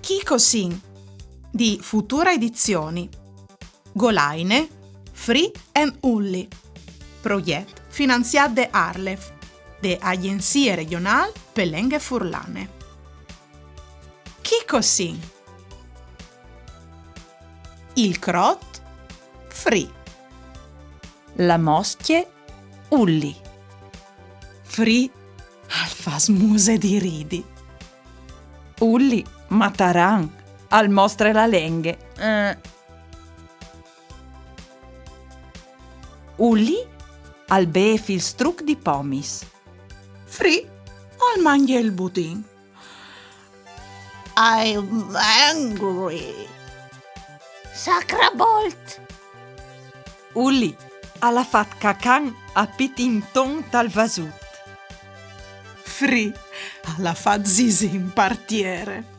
Chi così? Di Futura Edizioni. Golaine, Free and Ulli. Projekt finanziat de Arlef, de Agenzie Regional per Lenghe Furlane. Chi così? Il Crot, Free. La Moschie, Ulli. Free al fa smuse di ridi. Ulli, Mataran, al mostre la lenghe. Ulli, al beef il struc di pomis. Free al mangia il budin. I'm angry. Sacrabolt! Ulli, alla fat cacan a pitinton tal vasut. Free alla fa zisi in partiere.